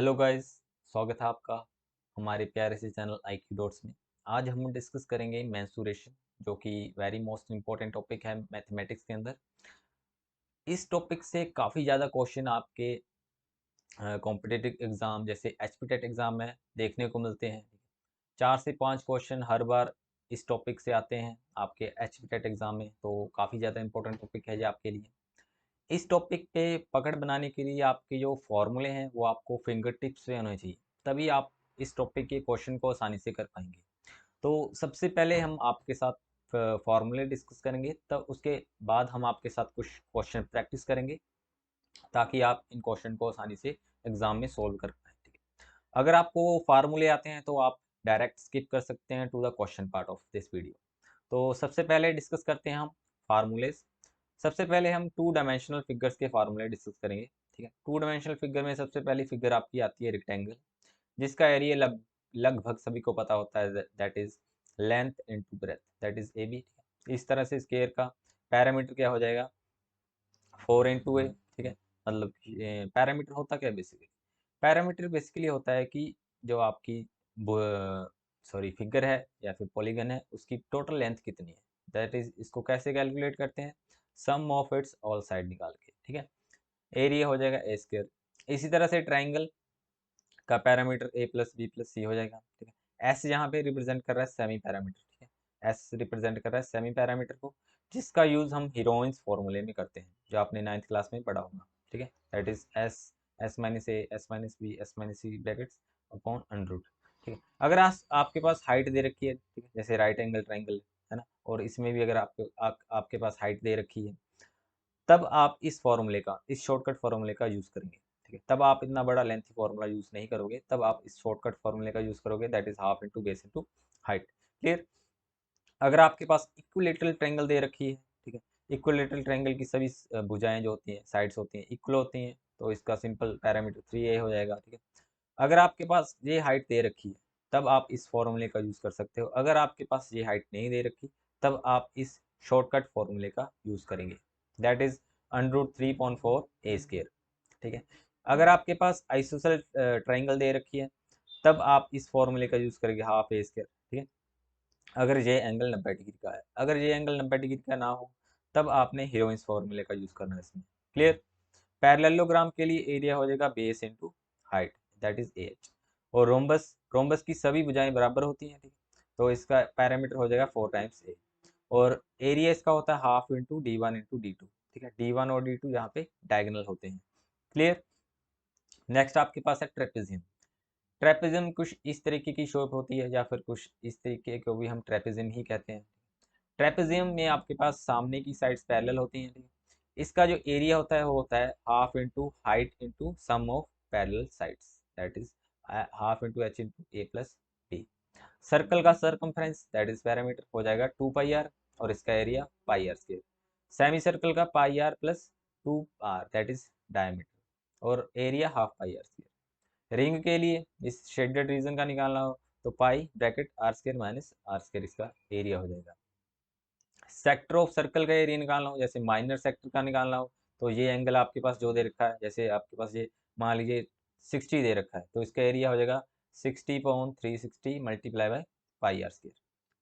Hello guys, स्वागत है आपका हमारे प्यारे से चैनल IQ डॉट्स में। आज हम डिस्कस करेंगे मेंसुरेशन, जो कि वेरी मोस्ट इम्पोर्टेंट टॉपिक है मैथमेटिक्स के अंदर। इस टॉपिक से काफ़ी ज़्यादा क्वेश्चन आपके कॉम्पिटिटिव एग्ज़ाम जैसे एचपीटेट एग्ज़ाम में देखने को मिलते हैं। 4 से 5 क्वेश्चन हर बार इस टॉपिक से आते हैं आपके एचपीटेट एग्ज़ाम में, तो काफ़ी ज़्यादा इंपॉर्टेंट टॉपिक है ये आपके लिए। इस टॉपिक पे पकड़ बनाने के लिए आपके जो फॉर्मूले हैं वो आपको फिंगर टिप्स पे होने चाहिए, तभी आप इस टॉपिक के क्वेश्चन को आसानी से कर पाएंगे। तो सबसे पहले हम आपके साथ फॉर्मूले डिस्कस करेंगे, तब उसके बाद हम आपके साथ कुछ क्वेश्चन प्रैक्टिस करेंगे ताकि आप इन क्वेश्चन को आसानी से एग्जाम में सोल्व कर पाए। ठीक है, अगर आपको फार्मूले आते हैं तो आप डायरेक्ट स्किप कर सकते हैं to the question part of this video. तो सबसे पहले डिस्कस करते हैं हम फार्मूलेज। सबसे पहले हम टू डायमेंशनल फिगर्स के फार्मूले डिस्कस करेंगे। ठीक है, टू डायमेंशनल फिगर में सबसे पहली फिगर आपकी आती है रेक्टेंगल, जिसका एरिया लगभग सभी को पता होता है, that is length into breadth, that is A B. इस तरह से स्क्वायर का पैरामीटर क्या हो जाएगा, 4 इंटू ए। ठीक है, मतलब पैरामीटर होता क्या है बेसिकली, पैरामीटर बेसिकली होता है कि जो आपकी फिगर है या फिर पॉलीगन है उसकी टोटल लेंथ कितनी है, दैट इज इसको कैसे कैलकुलेट करते हैं, सम ऑफ इट्स ऑल साइड निकाल के। ठीक है, एरिया हो जाएगा ए स्क्वायर। इसी तरह से ट्राइंगल का पैरामीटर ए प्लस बी प्लस सी हो जाएगा। ठीक है, एस यहाँ पे रिप्रेजेंट कर रहा है सेमी पैरामीटर। ठीक है, एस रिप्रेजेंट कर रहा है सेमी पैरामीटर को, जिसका यूज हम हीरोइंस फॉर्मूले में करते हैं जो आपने 9th क्लास में पढ़ा होगा। ठीक है, that is S, S minus A, S minus B, S minus C brackets upon under root. ठीक है, अगर आपके पास हाइट दे रखी है, ठीक है, जैसे राइट एंगल ट्राइंगल है ना, और इसमें भी अगर आपके पास हाइट दे रखी है, तब आप इस फॉर्मूले का, इस शॉर्टकट फॉर्मूले का यूज करेंगे। ठीक है, तब आप इतना बड़ा लेंथी फॉर्मूला यूज नहीं करोगे, तब आप इस शॉर्टकट फॉर्मूले का यूज करोगे, that is half into base into height. Clear. अगर आपके पास इक्विलेटरल ट्रायंगल दे रखी है, ठीक है, इक्विलेटरल ट्रायंगल की सभी भुजाएं जो होती हैं, साइड्स होती हैं, इक्वल होती हैं, तो इसका सिंपल पैरामीटर 3a हो जाएगा। ठीक है, अगर आपके पास ये हाइट दे रखी है तब आप इस फॉर्मूले का यूज कर सकते हो, अगर आपके पास ये हाइट नहीं दे रखी तब आप इस शॉर्टकट फॉर्मूले का यूज करेंगे, that is under root 3.4 A square. ठीक है, अगर आपके पास आइसोसेलेस ट्राइंगल दे रखी है तब आप इस फॉर्मूले का यूज करेंगे, हाफ ए स्क्वायर। ठीक है, अगर ये एंगल 90 डिग्री का है, अगर ये एंगल 90 डिग्री का ना हो तब आपने हीरोइंस फॉर्मूले का यूज करना है इसमें। क्लियर। पैरेललोग्राम के लिए एरिया हो जाएगा base into height, that is H. और रोम्बस, रोम्बस की सभी भुजाएं बराबर होती हैं। ठीक है, तो इसका पैरामीटर हो जाएगा 4 टाइम्स ए। और एरिया इसका होता है half into D1 into D2। ठीक है, D1 और D2 यहाँ पे डायगोनल होते हैं। क्लियर। नेक्स्ट आपके पास है ट्रेपेजियम। ट्रेपेजियम कुछ इस तरीके की शेप होती है, या फिर कुछ इस तरीके को भी हम ट्रेपेजियम ही कहते हैं। ट्रेपेजियम में आपके पास सामने की साइड्स पैरेलल होती हैं। ठीक है, इसका जो एरिया होता है वो होता है half into height into sum of parallel sides, that is half into H into A plus B. Circle का सरकमफ्रेंस दैट इज पैरामीटर हो जाएगा 2 पाई आर, और इसका area pi R square. Semi circle का pi R plus 2 R that is diameter, और area half pi R square. Ring के लिए इस शेडेड रीजन का निकालना हो तो pi bracket R square minus are square इसका एरिया हो जाएगा। सेक्टर ऑफ सर्कल का एरिया निकालना हो, जैसे माइनर सेक्टर का निकालना हो, तो ये एंगल आपके पास जो दे रखा है, जैसे आपके पास ये मान लीजिए 60 दे रखा है, तो इसका एरिया हो जाएगा 60/360 multiply by pi R square.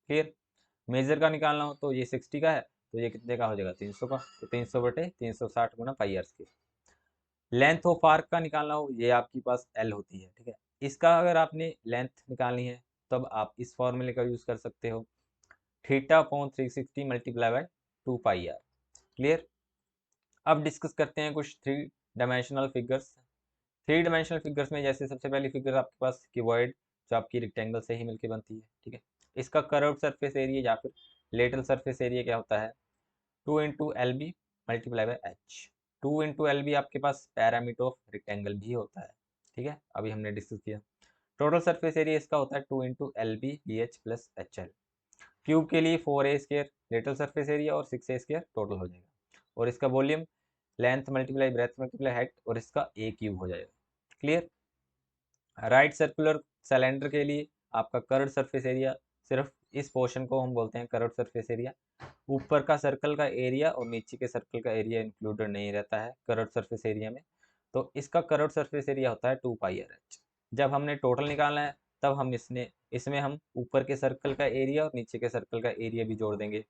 फिर मेजर का निकालना हो तो ये 60 का है, तो ये कितने का हो जाएगा 300 का, तो 300/360 गुना pi R square. Length of arc का निकालना हो, ये आपके पास एल होती है। ठीक है, इसका अगर आपने लेंथ निकालनी है तब आप इस फॉर्मूले का यूज कर सकते हो, θ/360 multiply by 2 pi R. Clear. अब डिस्कस करते हैं कुछ three dimensional figures. Three dimensional figures में जैसे सबसे पहली फिगर आपके पास क्यूबॉइड, जो आपकी रेक्टेंगल से ही मिलकर बनती है। ठीक है, इसका कर्व सरफेस एरिया या फिर लेटरल सरफेस एरिया क्या होता है, 2 into LB multiply by H. 2 into LB आपके पास पैरामीटर ऑफ रेक्टेंगल भी होता है। ठीक है, अभी हमने डिस्कस किया। टोटल सरफेस एरिया इसका होता है 2 into LB BH plus HL। Cube के लिए 4a² लेटरल सरफेस एरिया और 6a² टोटल हो जाएगा, और इसका volume length multiply breath multiply height, और इसका a³ हो जाएगा। क्लियर। राइट सर्कुलर सिलेंडर के लिए आपका कर्व्ड सरफेस एरिया, सिर्फ इस पोर्शन को हम बोलते हैं कर्व्ड सरफेस एरिया। ऊपर का सर्कल का एरिया और नीचे के सर्कल का एरिया इंक्लूडेड नहीं रहता है कर्व्ड सरफेस एरिया में। तो इसका कर्व्ड सरफेस एरिया होता है 2πr/h। जब हमने टोटल निकालना है तब हम इसमें हम ऊपर के सर्कल का एरिया और नीचे के सर्कल का एरिया भी जोड़ देंगे।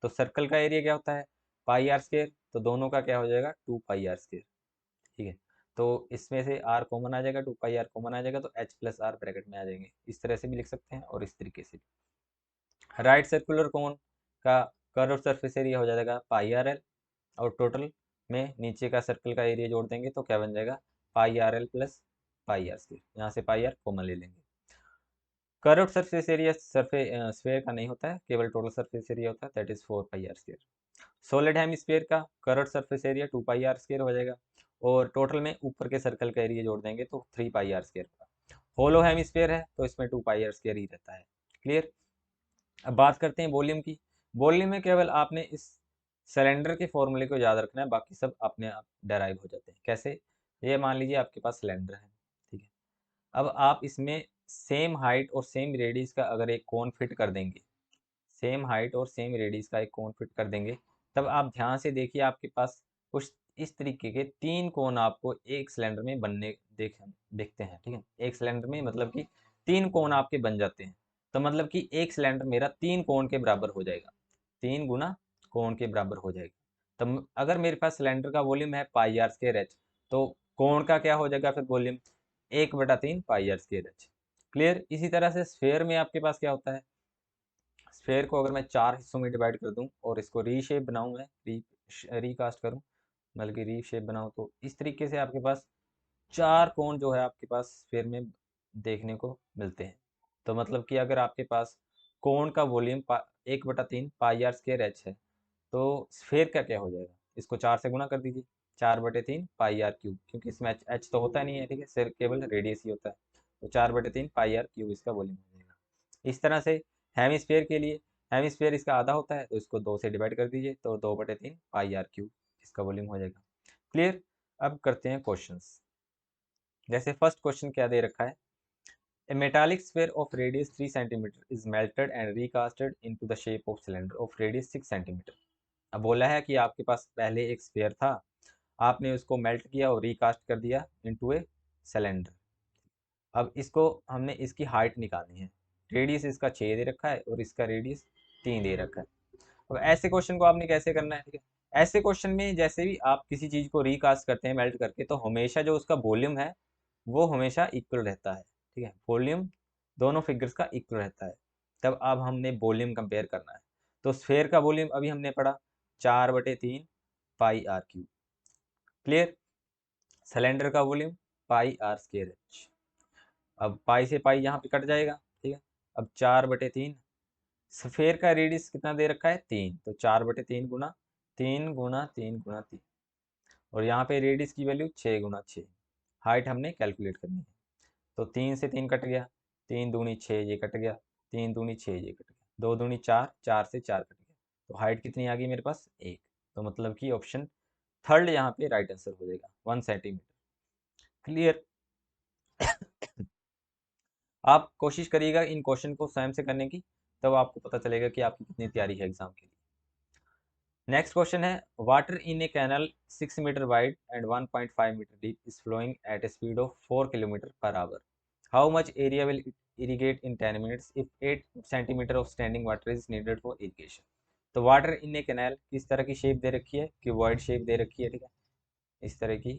तो सर्कल का एरिया क्या होता है πr², तो दोनों का क्या हो जाएगा 2πr²। ठीक है, तो इसमें से r कॉमन आ जाएगा, 2πr कॉमन आ जाएगा, तो h प्लस r ब्रैकेट में आ जाएंगे। इस तरह से भी लिख सकते हैं और इस तरीके से भी। राइट सर्कुलर कोन का कर्व सरफेस एरिया हो जाएगा πrl, और टोटल में नीचे का सर्कल का एरिया जोड़ देंगे तो क्या बन जाएगा πrl प्लस πr²। यहाँ से πr कॉमन ले लेंगे। कर्व्ड सरफेस एरिया स्फेयर का नहीं होता है, केवल टोटल सरफेस एरिया होता है, that is 4πr²। Solid hemisphere का कर्व्ड सरफेस एरिया 2πr² हो जाएगा, और टोटल में ऊपर के सर्कल का एरिया जोड़ देंगे तो 3πr² का। होलो हेमिस्फीयर है तो इसमें 2πr² ही रहता है। क्लियर। अब बात करते हैं वॉल्यूम की। वॉल्यूम में केवल आपने इस सिलेंडर के फॉर्मूले को याद रखना है, बाकी सब अपने आप डेराइव हो जाते हैं। कैसे? ये मान लीजिए आपके पास सिलेंडर है, ठीक है। अब आप इसमें सेम हाइट और सेम रेडियस का अगर एक कोन फिट कर देंगे, सेम हाइट और सेम रेडियस का एक कोन फिट कर देंगे, तब आप ध्यान से देखिए आपके पास कुछ इस तरीके के 3 कोन आपको एक सिलेंडर में बनने देखते हैं। ठीक है, एक सिलेंडर में मतलब कि 3 कोन आपके बन जाते हैं। तो मतलब कि एक सिलेंडर मेरा 3 कोन के बराबर हो जाएगा, 3 गुना कोन के बराबर हो जाएगा। तो अगर मेरे पास सिलेंडर का वॉल्यूम है πr²h, तो कोण का क्या हो जाएगा फिर वॉल्यूम 1/3 πr²h। क्लियर। इसी तरह से स्फेयर में आपके पास क्या होता है, स्फेयर को अगर मैं 4 हिस्सों में डिवाइड कर दूं और इसको री शेप बनाऊं, मैं रीकास्ट करूं, मतलब कि री शेप बनाऊं, तो इस तरीके से आपके पास 4 कोण जो है आपके पास स्फेयर में देखने को मिलते हैं। तो मतलब कि अगर आपके पास कोण का वॉल्यूम 1/3 πr²h है, तो स्फेयर का क्या हो जाएगा, इसको 4 से गुना कर दीजिए, 4/3 πr³ क्योंकि इसमें h तो होता नहीं है, ठीक है, सिर्फ केवल रेडियस ही होता है। तो 4/3 πr³ इसका वॉल्यूम हो जाएगा। इस तरह से हेमिस्फेयर के लिए, हेमिस्फेयर इसका आधा होता है तो इसको 2 से डिवाइड कर दीजिए, तो 2/3 πr³ इसका वॉल्यूम हो जाएगा। क्लियर। अब करते हैं क्वेश्चंस। जैसे फर्स्ट क्वेश्चन क्या दे रखा है, a metallic sphere of radius 3 centimeter is melted and recasted into the shape of cylinder of radius 6 centimeter. अब बोला है कि आपके पास पहले एक स्फीयर था, आपने उसको मेल्ट किया और रिकास्ट कर दिया इनटू ए सिलेंडर। अब इसको हमने इसकी हाइट निकालनी है। रेडियस इसका 6 दे रखा है और इसका रेडियस 3 दे रखा है। अब ऐसे क्वेश्चन को आपने कैसे करना है, ठीक है। ऐसे क्वेश्चन में जैसे भी आप किसी चीज को रिकास्ट करते हैं मेल्ट करके, तो हमेशा जो उसका वॉल्यूम है वो हमेशा इक्वल रहता है। ठीक है, वॉल्यूम दोनों फिगर्स का इक्वल रहता है। तब अब हमने वॉल्यूम कंपेयर करना है। तो स्फेयर का वॉल्यूम अभी हमने पढ़ा 4/3 πr³। क्लियर। सिलेंडर का वॉल्यूम πr²h। अब पाई से पाई यहाँ पे कट जाएगा, ठीक है। अब 4/3, स्फेयर का रेडियस कितना दे रखा है 3, तो 4/3 गुना 3 गुना 3 गुना 3, और यहाँ पे रेडियस की वैल्यू 6 गुना 6। हाइट हमने कैलकुलेट करनी है, तो 3 से 3 कट गया, 3 दूनी 6 ये कट गया, 3 दूनी 6 ये कट गया, 2 दूनी 4, 4 से 4 कट गया, तो हाइट कितनी आ गई मेरे पास 1। तो मतलब कि ऑप्शन थर्ड यहाँ पे राइट आंसर हो जाएगा 1 सेंटीमीटर। क्लियर। आप कोशिश करिएगा इन क्वेश्चन को स्वयं से करने की, तब आपको पता चलेगा कि आपकी कितनी तैयारी है एग्जाम के लिए। नेक्स्ट क्वेश्चन है, water in a canal 6 metre wide and 1.5 metre deep is flowing at a speed of 4 kilometre per hour. How much area will irrigate in 10 minutes if 8 centimetre of standing water is needed for irrigation. तो water in a canal किस तरह की shape दे रखी है, cuboid shape दे रखी है, ठीक है, इस तरह की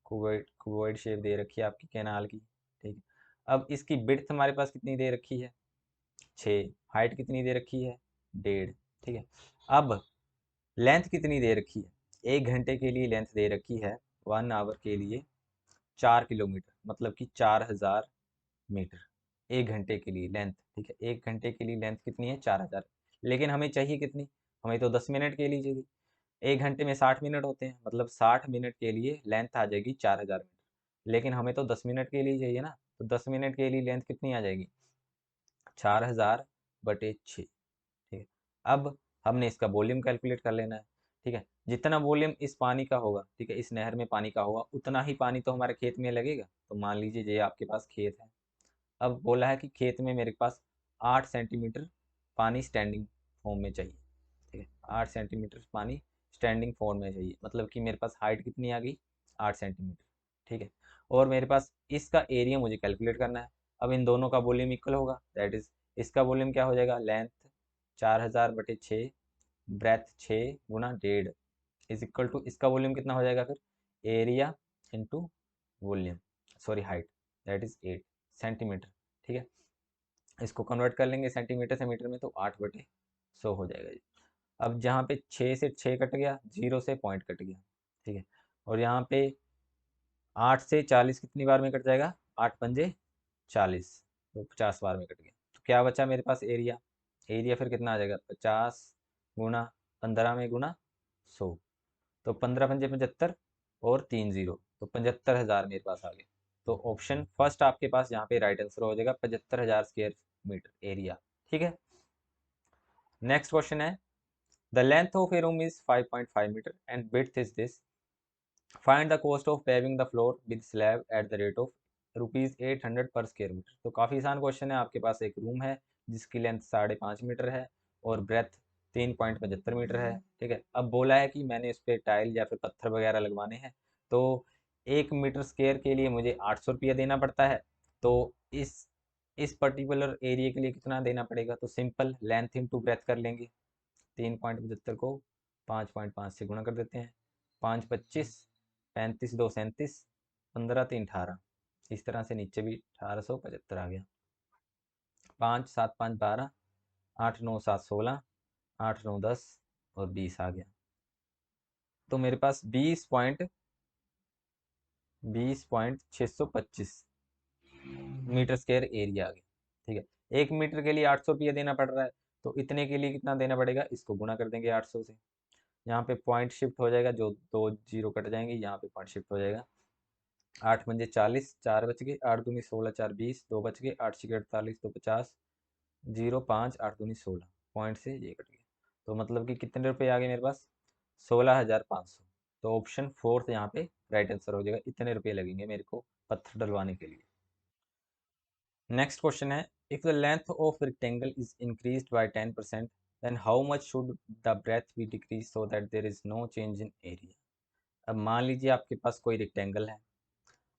क्यूबॉइड शेप दे रखी है आपकी कैनाल की, ठीक है। अब इसकी विड्थ हमारे पास कितनी दे रखी है 6, हाइट कितनी दे रखी है 1.5, ठीक है। अब लेंथ कितनी दे रखी है, 1 घंटे के लिए लेंथ दे रखी है 1 आवर के लिए 4 किलोमीटर, मतलब कि 4000 मीटर 1 घंटे के लिए लेंथ, ठीक है। 1 घंटे के लिए लेंथ कितनी है 4000, लेकिन हमें चाहिए कितनी, हमें तो 10 मिनट के लिए चाहिए। 1 घंटे में 60 मिनट होते हैं, मतलब 60 मिनट के लिए लेंथ आ जाएगी 4000 मीटर, लेकिन हमें तो 10 मिनट के लिए चाहिए ना, तो 10 मिनट के लिए लेंथ कितनी आ जाएगी 4000/6, ठीक है। अब हमने इसका वॉल्यूम कैलकुलेट कर लेना है, ठीक है। जितना वॉल्यूम इस पानी का होगा, ठीक है, इस नहर में पानी का होगा, उतना ही पानी तो हमारे खेत में लगेगा। तो मान लीजिए ये आपके पास खेत है। अब बोला है कि खेत में मेरे पास 8 सेंटीमीटर पानी स्टैंडिंग फॉर्म में चाहिए, ठीक है, 8 सेंटीमीटर पानी स्टैंडिंग फॉर्म में चाहिए, मतलब कि मेरे पास हाइट कितनी आ गई 8 सेंटीमीटर। ठीक है। और मेरे पास इसका एरिया मुझे कैलकुलेट करना है। अब इन दोनों का वॉल्यूम इक्वल होगा, दैट इज इसका वॉल्यूम क्या हो जाएगा, length 4000/6, breadth 6 × 1.5 is equal to इसका वॉल्यूम कितना हो जाएगा फिर, area into volume, sorry height, that is 8 centimetre. ठीक है, इसको कन्वर्ट कर लेंगे सेंटीमीटर से मीटर में, तो 8/100 हो जाएगा जी। अब जहाँ पे 6 से 6 कट गया, 0 से पॉइंट कट गया, ठीक है। और यहाँ पे 8 से 40 कितनी बार में कट जाएगा, 8×5 = 40, तो 50 बार में कट गया। तो क्या बचा मेरे पास एरिया, एरिया फिर कितना आ जाएगा, 50 × 15 में × 100, तो 15×5 = 75 और 3 0, तो 75,000 मेरे पास आ गया। तो ऑप्शन फर्स्ट आपके पास यहाँ पे राइट आंसर हो जाएगा, 75,000 स्क्वायर मीटर एरिया। ठीक है, नेक्स्ट क्वेश्चन है, the length of a room is 5.5 metre and width is this, find the cost of paving the floor with slab at the rate of ₹800 per square metre. तो काफ़ी आसान question है। आपके पास एक room है जिसकी length 5.5 metre है और ब्रेथ 3.75 मीटर है। ठीक है, अब बोला है कि मैंने इस पर टाइल या फिर पत्थर वगैरह लगवाने हैं, तो 1 मीटर स्क्वायर के लिए मुझे 800 रुपया देना पड़ता है। तो इस पर्टिकुलर एरिया के लिए कितना देना पड़ेगा, तो सिंपल लेंथ इंटू ब्रेथ कर लेंगे। 3.75 को 5.5 से गुणा कर देते हैं, 5 25, 35 2 37, 15 3 18, इस तरह से नीचे भी 1875 आ गया। 5 7 5 12, 8 9 7 16, 8 9 10 और 20 आ गया। तो मेरे पास 20.625 मीटर स्क्वायर एरिया आ गया। ठीक है, 1 मीटर के लिए 800 रुपया देना पड़ रहा है, तो इतने के लिए कितना देना पड़ेगा, इसको गुणा कर देंगे 800 से। यहाँ पे पॉइंट शिफ्ट हो जाएगा, जो 2 0 कट जाएंगे, यहाँ पे पॉइंट शिफ्ट हो जाएगा। 8×5 = 40, 4 बच गए, 8 दूनी 16, 4 20, 2 बच गए, 8 6 48, 2 50, 0 5, 8 दूनी 16, पॉइंट से ये कट गया। तो मतलब कि कितने रुपए आ गए मेरे पास, 16,500। तो ऑप्शन फोर्थ यहाँ पे राइट आंसर हो जाएगा, इतने रुपए लगेंगे मेरे को पत्थर डलवाने के लिए। नेक्स्ट क्वेश्चन है, if the length of rectangle is increased by 10%, then how much should the breadth be decrease so that there is no change in area. अब मान लीजिए आपके पास कोई रेक्टेंगल है,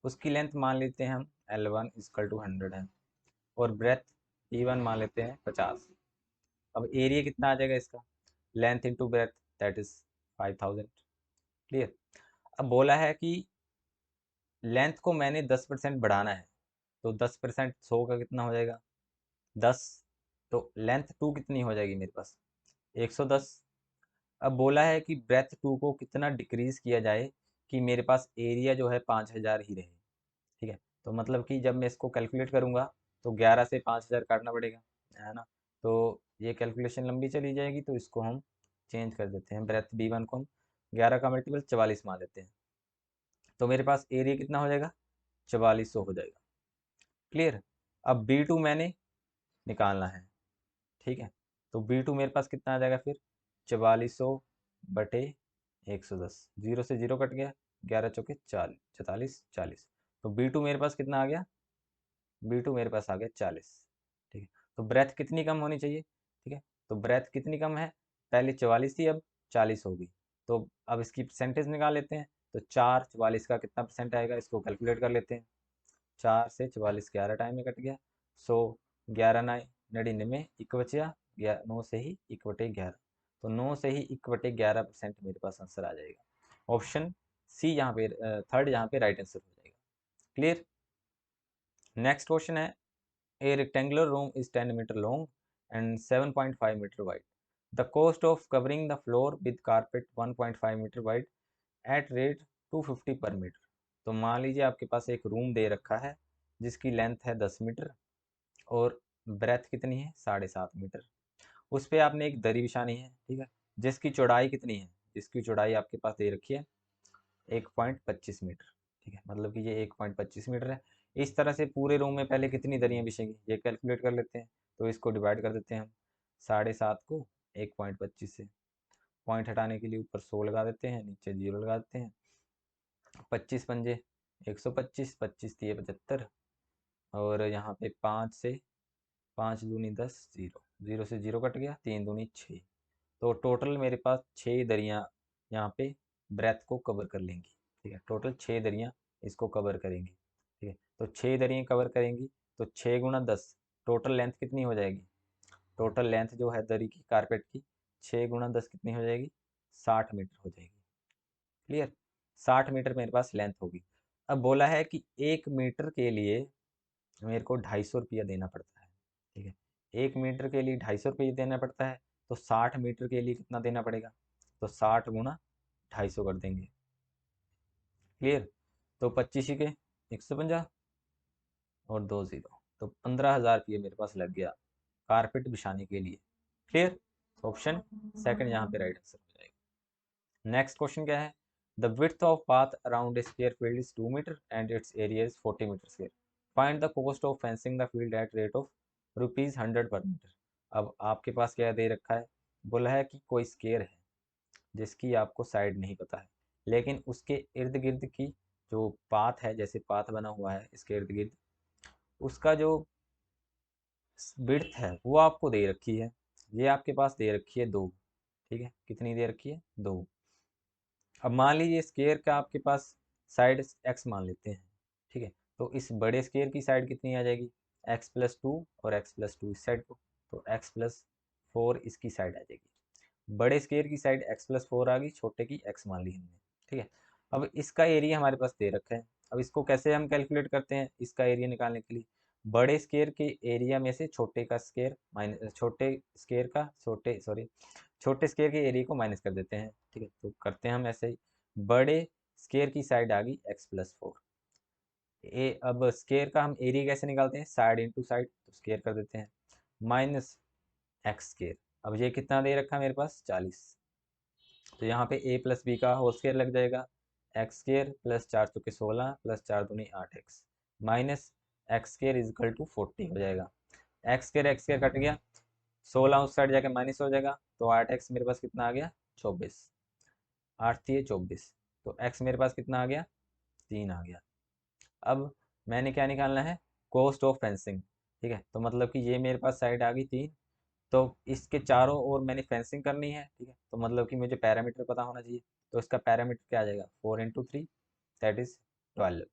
उसकी लेंथ मान लेते हैं हम L1 = 100 है, और ब्रेथ E1 मान लेते हैं 50। अब एरिया कितना आ जाएगा इसका, length into breadth, that is 5000। Clear. अब बोला है कि लेंथ को मैंने 10% बढ़ाना है, तो 10% 100 का कितना हो जाएगा, 10। तो लेंथ 2 कितनी हो जाएगी मेरे पास, 110। अब बोला है कि ब्रेथ 2 को कितना डिक्रीज किया जाए कि मेरे पास एरिया जो है 5000 ही रहे। ठीक है, तो मतलब कि जब मैं इसको कैलकुलेट करूंगा, तो 11 से 5000 काटना पड़ेगा, है ना। तो ये कैलकुलेशन लंबी चली जाएगी, तो इसको हम चेंज कर देते हैं, ब्रेथ B1 को हम 11 का मल्टीपल 44 मान लेते हैं। तो मेरे पास एरिया कितना हो जाएगा, 4400 हो जाएगा। क्लियर। अब B2 मैंने निकालना है। ठीक है, तो B2 मेरे पास कितना आ जाएगा फिर, 4400/110, 0 से 0 कट गया, 11 चौके 40, 44 40। तो B2 मेरे पास कितना आ गया, B2 मेरे पास आ गया 40। ठीक है, तो ब्रेथ कितनी कम होनी चाहिए, ठीक है, तो ब्रेथ कितनी कम है, पहले 44 थी, अब 40 होगी। तो अब इसकी परसेंटेज निकाल लेते हैं, तो 4 44 का कितना परसेंट आएगा, इसको कैलकुलेट कर लेते हैं। 4 से 44 11 टाइम में कट गया, 100 11 9 99, एक बचा 9 से ही 1/11, तो 9 से ही 1/11% मेरे पास आंसर आ जाएगा। ऑप्शन सी यहाँ पे, थर्ड यहाँ पे राइट आंसर हो जाएगा। क्लियर। नेक्स्ट क्वेश्चन है, A rectangular room is 10 meter long and 7.5 meter wide. The cost of covering the floor with carpet 1.5 meter wide at rate 250 per meter. तो मान लीजिए आपके पास एक रूम दे रखा है जिसकी लेंथ है 10 मीटर और ब्रेथ कितनी है 7.5 मीटर। उस पर आपने एक दरी बिछानी है, ठीक है, जिसकी चौड़ाई कितनी है, जिसकी चौड़ाई आपके पास दे रखी है 1.25 मीटर। ठीक है, मतलब कि ये 1.25 मीटर है। इस तरह से पूरे रूम में पहले कितनी दरियाँ बिछेंगी, ये कैलकुलेट कर लेते हैं। तो इसको डिवाइड कर देते हैं हम, 7.5 को 1.25 से, पॉइंट हटाने के लिए ऊपर 100 लगा देते हैं, नीचे 0 लगा देते हैं। 25 पंजे 125, 25 तिये 75, और यहाँ पे 5 से 5 दूनी 10, 0 0 से 0 कट गया, 3 दूनी 6। तो टोटल मेरे पास 6 दरियाँ यहाँ पे ब्रेथ को कवर कर लेंगी। ठीक है, टोटल 6 दरियाँ इसको कवर करेंगी। ठीक है, तो 6 दरियाँ कवर करेंगी, तो 6 गुणा 10, टोटल लेंथ कितनी हो जाएगी? टोटल लेंथ जो है दरी की, कारपेट की, 6 गुणा 10 कितनी हो जाएगी? 60 मीटर हो जाएगी। क्लियर? 60 मीटर मेरे पास लेंथ होगी। अब बोला है कि 1 मीटर के लिए मेरे को 250 रुपया देना पड़ता है। ठीक है, 1 मीटर के लिए 250 रुपये देना पड़ता है, तो 60 मीटर के लिए कितना देना पड़ेगा? तो 60 गुणा 250 कर देंगे। क्लियर? तो 25 के 150 और 2 जीरो, तो 15,000 रुपये मेरे पास लग गया कारपेट बिछाने के लिए। क्लियर? ऑप्शन सेकंड यहाँ पे राइट आंसर हो जाएगा। नेक्स्ट क्वेश्चन क्या है? The width of path around a square field is 2 metre and its area is 40 metre square. Find the cost of fencing the field at rate of ₹100 per metre. अब आपके पास क्या दे रखा है? बोला है कि कोई स्क्वायर है जिसकी आपको साइड नहीं पता है, लेकिन उसके इर्द गिर्द की जो पाथ है, जैसे पाथ बना हुआ है इसके इर्द गिर्द, उसका जो विड्थ है वो आपको दे रखी है। ये आपके पास दे रखी है 2। ठीक है, कितनी दे रखी है? 2। अब मान लीजिए स्क्वायर का आपके पास साइड x मान लेते हैं। ठीक है, तो इस बड़े स्क्वायर की साइड कितनी आ जाएगी? x+2 और x+2 इस साइड को, तो x+4 इसकी साइड आ जाएगी। बड़े स्क्वायर की साइड x+4 आ गई, छोटे की x मान ली हमने। ठीक है, अब इसका एरिया हमारे पास दे रखा है। अब इसको कैसे हम कैलकुलेट करते हैं इसका एरिया निकालने के लिए? बड़े स्क्वायर के एरिया में से छोटे का स्क्वायर माइनस, छोटे स्क्वायर का छोटे सॉरी छोटे स्क्वायर के एरिया को माइनस कर देते हैं। ठीक है, तो करते हैं हम ऐसे ही। बड़े स्क्वायर की साइड आ गई x+4। अब स्क्वायर का हम एरिया कैसे निकालते हैं? साइड इंटू साइड, तो स्क्वायर कर देते हैं, माइनस एक्स स्क्वायर। अब ये कितना दे रखा है मेरे पास? 40। तो यहाँ पे a+b का होल स्क्वायर लग जाएगा, X square plus 4×4 = 16 plus 4×2 = 8x minus X square is equal to 40 हो जाएगा। एक्स स्क्वायर कट गया, 16 उस साइड जाके माइनस हो जाएगा, तो 8x मेरे पास कितना आ गया? 24। 8 थी 24, तो x मेरे पास कितना आ गया? 3 आ गया। अब मैंने क्या निकालना है? Cost of fencing. ठीक है, तो मतलब कि ये मेरे पास साइड आ गई 3, तो इसके चारों ओर मैंने फेंसिंग करनी है। ठीक है, तो मतलब कि मुझे पैरामीटर पता होना चाहिए, तो इसका पैरामीटर क्या आ जाएगा? 4×3 दैट इज 12।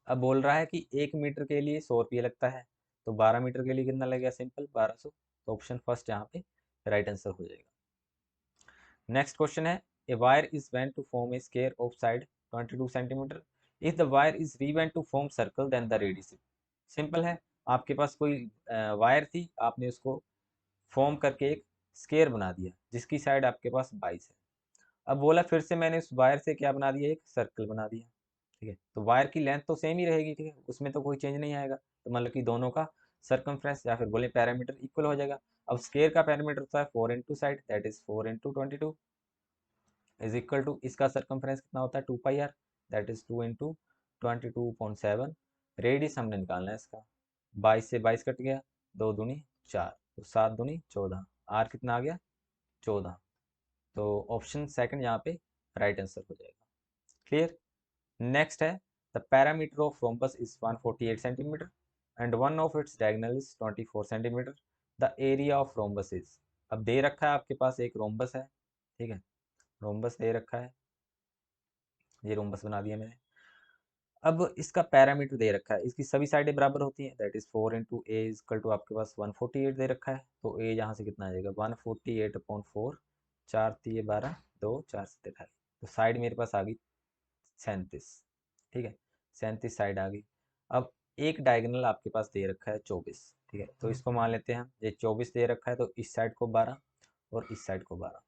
अब बोल रहा है कि 1 मीटर के लिए 100 रुपये लगता है, तो 12 मीटर के लिए कितना लगेगा? सिंपल 1200। तो ऑप्शन फर्स्ट यहाँ पे राइट आंसर हो जाएगा। नेक्स्ट क्वेश्चन है, a wire is bent to form a square of side 22 centimeter. If the wire is rebent to form circle then the radius. Simple है, आपके पास कोई वायर थी, आपने उसको फॉर्म करके एक स्क्वायर बना दिया जिसकी साइड आपके पास 22 है। अब बोला फिर से मैंने उस वायर से क्या बना दिया? एक सर्कल बना दिया। ठीक है, तो वायर की लेंथ तो सेम ही रहेगी। ठीक है, उसमें तो कोई चेंज नहीं आएगा, तो मतलब कि दोनों का सरकमफ्रेंस या फिर बोले पैरामीटर इक्वल हो जाएगा। अब स्क्वायर का पैरामीटर होता है 4 into side that is 4×22 is equal to, इसका सरकमफ्रेंस कितना होता है? 2πr that is 2×22.7। रेडियस हमने निकालना है इसका, 22 से 22 कट गया, 2×2 = 4, तो 7×2 = 14। आर कितना आ गया? 14। तो ऑप्शन सेकंड यहाँ पे राइट आंसर हो जाएगा। क्लियर? नेक्स्ट है, the parameter of rhombus is 148 centimetre and one of its diagonal is 24 centimetre. The area of rhombus is. अब दे रखा है आपके पास एक रोम्बस है। ठीक है, रोम्बस दे रखा है, ये रोम्बस बना दिया मैंने। अब इसका पैरामीटर दे रखा है, इसकी सभी साइडें बराबर होती हैं that is 4 × a is equal to आपके पास 148 दे रखा है, तो a यहाँ से कितना आ जाएगा? 148/4, 4 × 12, 2 4 × 28, तो साइड मेरे पास आ गई 37। ठीक है, 37 साइड आ गई। अब एक डायगोनल आपके पास दे रखा है 24। ठीक है, तो इसको मान लेते हैं हम, ये 24 दे रखा है, तो इस साइड को 12 और इस साइड को 12।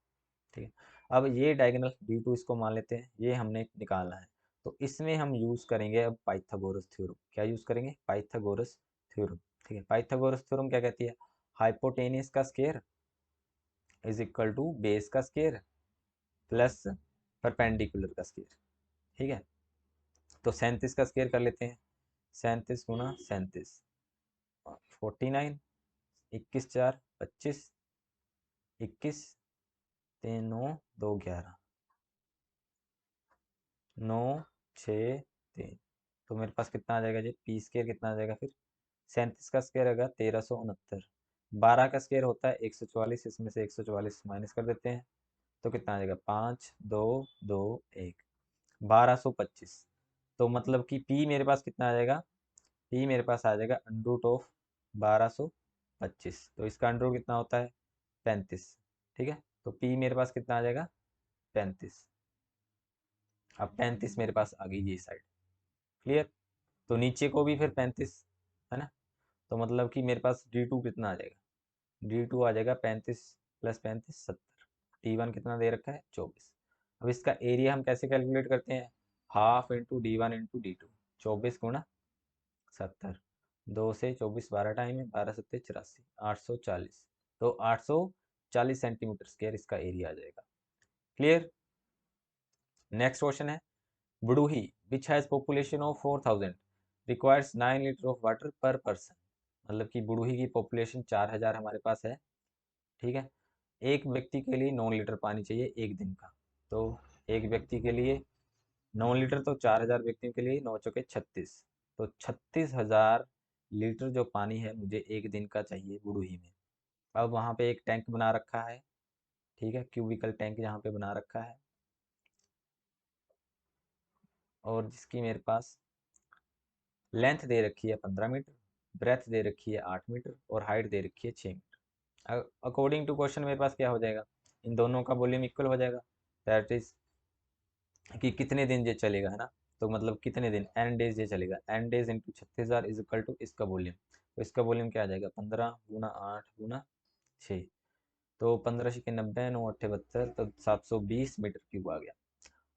ठीक है, अब ये डायगोनल b2 इसको मान लेते हैं, ये हमने निकालना है। तो इसमें हम यूज करेंगे अब पाइथागोरस थ्योरम। क्या यूज करेंगे? Pythagoras theorem. ठीक है, पाइथागोरस थ्योरम क्या कहती है? हाइपोटेनियस का square is equal to base का स्क्वायर प्लस परपेंडिकुलर का स्क्वायर। ठीक है, तो 37 का स्क्वायर कर लेते हैं, 37 × 37 49, 21 4 25, 21 3 9 2 11, 9 6 3, तो मेरे पास कितना आ जाएगा जी? पी स्क्वायर कितना आ जाएगा फिर? 37 का स्क्वायर होगा 1369, 12 का स्क्वायर होता है 144, इसमें से 144 माइनस कर देते हैं, तो कितना आ जाएगा? 5 2 2 1, 1225। तो मतलब कि P मेरे पास कितना आ जाएगा, P मेरे पास आ जाएगा अंडर रूट ऑफ 1225। तो इसका अंडर रूट कितना होता है 35। ठीक है, तो P मेरे पास कितना आ जाएगा 35। अब 35 मेरे पास आ गई ये साइड। क्लियर, तो नीचे को भी फिर 35 है ना, तो मतलब कि मेरे पास D2 कितना आ जाएगा, D2 आ जाएगा 35 प्लस 35 70। D1 कितना दे रखा है 24। अब इसका एरिया हम कैसे कैलकुलेट करते हैं, half into D1 into D2, 24 गुणा 70। 2 से 24 12 टाइम है, 12 सत्ते 84, 840। तो 840 सेंटीमीटर स्क्वायर इसका एरिया आ जाएगा। क्लियर। नेक्स्ट क्वेश्चन है, Buduhi which has population of 4000 requires 9 litre of water per person. मतलब कि बुडूही की पॉपुलेशन 4000 हमारे पास है। ठीक है, एक व्यक्ति के लिए 9 लीटर पानी चाहिए एक दिन का। तो एक व्यक्ति के लिए 9 लीटर, तो 4000 व्यक्तियों के लिए 9 चौके 36। तो 36,000 लीटर जो पानी है मुझे एक दिन का चाहिए बुडूही में। अब वहाँ पे एक टैंक बना रखा है, ठीक है, क्यूबिकल टैंक यहाँ पे बना रखा है, और जिसकी मेरे पास लेंथ दे रखी है 15 मीटर, ब्रेथ दे रखी है 8 मीटर और हाइट दे रखी है 6 मीटर। अकॉर्डिंग टू क्वेश्चन मेरे पास क्या हो जाएगा, इन दोनों का वॉल्यूम इक्वल हो जाएगा। दैट इज कि कितने दिन ये चलेगा, है ना, तो मतलब कितने दिन n डेज ये चलेगा, n days into 36,000 is equal to इसका वॉल्यूम। तो इसका वॉल्यूम क्या आ जाएगा 15 गुना 8 गुना 6, तो 15 छक्के 90, 9 अट्ठे 72, तो 720 मीटर क्यूब आ गया।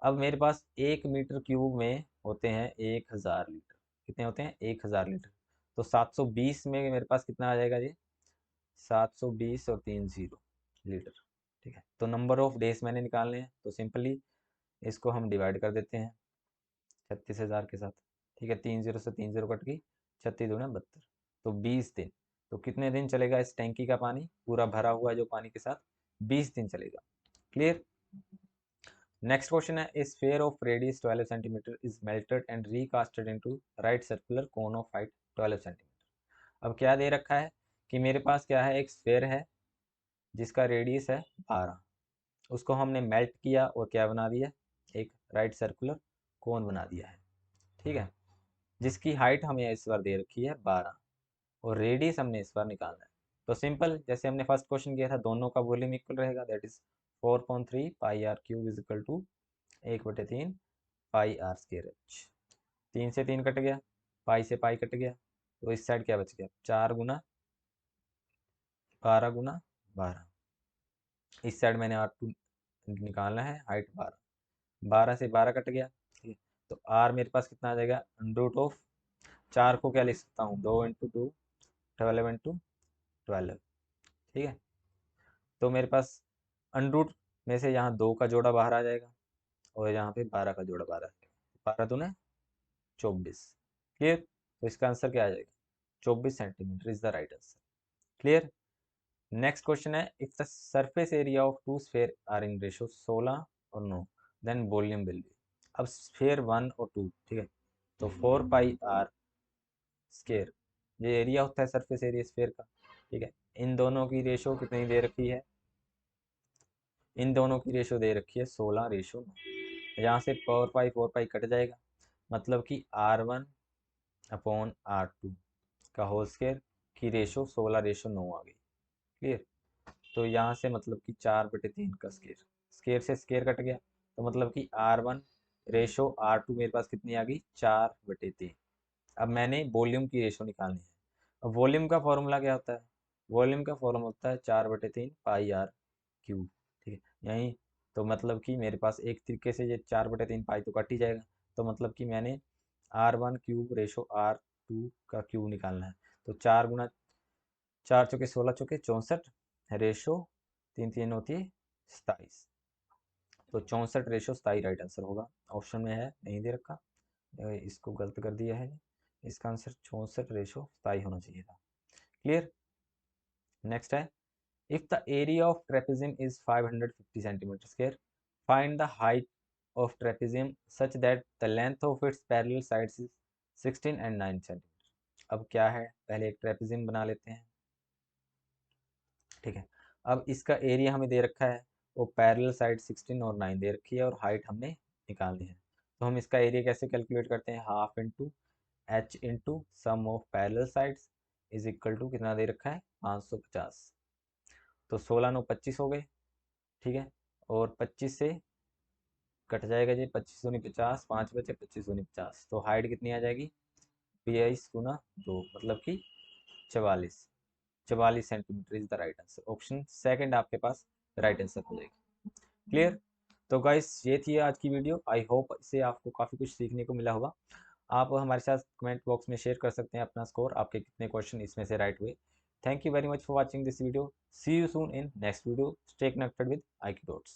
अब मेरे पास 1 मीटर क्यूब में होते हैं 1000 लीटर। कितने होते हैं 1000 लीटर। तो 720 में मेरे पास कितना आ जाएगा ये, 720 और 3 जीरो लीटर। ठीक है, तो नंबर ऑफ डेज मैंने निकालने हैं, तो सिंपली इसको हम डिवाइड कर देते हैं 36,000 के साथ। ठीक है, 3 जीरो से 3 जीरो कट गई, 36 दूना 72, तो 20 दिन। तो कितने दिन चलेगा इस टैंकी का पानी, पूरा भरा हुआ है जो पानी के साथ, 20 दिन चलेगा। क्लियर। नेक्स्ट क्वेश्चन है, इस sphere of radius 12 centimeter is melted and recasted into right circular cone of height 12 centimeter. अब क्या दे रखा है कि मेरे पास क्या है, एक स्फीयर है जिसका रेडियस है 12, उसको हमने मेल्ट किया और क्या बना दिया, एक राइट सर्कुलर कोन बना दिया है। ठीक है, जिसकी हाइट हमें इस बार दे रखी है 12 और रेडियस हमने इस बार निकालना है। तो सिंपल, जैसे हमने फर्स्ट क्वेश्चन किया था, दोनों का वॉल्यूम इक्वल रहेगा, that is 4.3 pi R cube is equal to 1/3 pi R square H. 3 से 3 कट गया, पाई से पाई कट गया, तो इस साइड क्या बच गया 4 गुना 12 गुना 12। इस साइड मैंने R2 निकालना है, हाइट 12, 12 से 12 कट गया। ठीक है, तो R मेरे पास कितना आ जाएगा, अंडर रूट ऑफ 4 को क्या लिख सकता हूँ 2 इंटू 2, 12 इंटू 12। ठीक है, तो मेरे पास अंडर रूट में से यहाँ 2 का जोड़ा बाहर आ जाएगा और यहाँ पे 12 का जोड़ा बाहर आ जाएगा, 12 दूने 24। क्लियर, तो इसका आंसर क्या आ जाएगा 24 centimeter is the right answer. Clear. Next question है, if the surface area of two sphere are in ratio 16 और 9 देन वॉल्यूम विल बी। अब स्फीयर 1 और 2, ठीक है, तो 4 पाई आर स्क्वायर ये एरिया होता है सरफेस एरिया स्फीयर का। ठीक है, इन दोनों की रेशो कितनी दे रखी है, इन दोनों की रेशो दे रखी है 16:9। यहाँ से 4 पाई कट जाएगा, मतलब कि R1 अपॉन R2 का होल स्क्वायर की रेशो 16:9 आ गई। क्लियर, तो यहाँ से मतलब कि 4/3 का स्क्वायर, स्क्वायर से स्क्वायर कट गया, तो मतलब कि R1 रेशो R2 मेरे पास कितनी आ गई 4/3। अब मैंने वॉल्यूम की रेशो निकालनी है। अब वॉल्यूम का फॉर्मूला क्या होता है, वॉल्यूम का फॉर्मूला होता है 4/3 पाई आर क्यूब। ठीक है, यहीं तो मतलब कि मेरे पास एक तरीके से ये 4/3 पाई तो कट ही जाएगा, तो मतलब कि मैंने R1 क्यूब रेशो R2 का क्यूब निकालना है। तो 4 गुना 4 चौके 16 चौके 64 रेशो 3 3 होती है 27, तो 64 रेशो 27 राइट आंसर होगा। ऑप्शन में है नहीं दे रखा, इसको गलत कर दिया है, इसका आंसर 64:27 होना चाहिए था। क्लियर। नेक्स्ट है, if the area of trapezium is 550 centimetre square find the height of trapezium such that the length of its parallel sides is 16 and 9 centimetre. अब क्या है, पहले एक ट्रेपेजियम बना लेते हैं। ठीक है, अब इसका एरिया हमें दे रखा है, वो पैरेलल साइड 16 और 9 दे रखी है और हाइट हमने निकालनी है। तो तो हम इसका एरिया कैसे कैलकुलेट करते हैं, half into H into sum of parallel sides is equal to कितना दे रखा है 550। तो 16 9 25 हो गए, ठीक है। और 25 से कट जाएगा जी, 25 दूनी 50, 5 बचे, 25 दूनी 50, तो हाइट कितनी आ जाएगी 22 गुना 2 मतलब कि 44। 44 centimetre is the right answer. Option second आपके पास राइट आंसर हो जाएगी। क्लियर। तो गाइस ये थी आज की वीडियो। आई होप इससे आपको काफ़ी कुछ सीखने को मिला होगा। आप हमारे साथ कमेंट बॉक्स में शेयर कर सकते हैं अपना स्कोर, आपके कितने क्वेश्चन इसमें से राइट हुए। Thank you very much for watching this video. See you soon in next video. Stay connected with IQ Dots।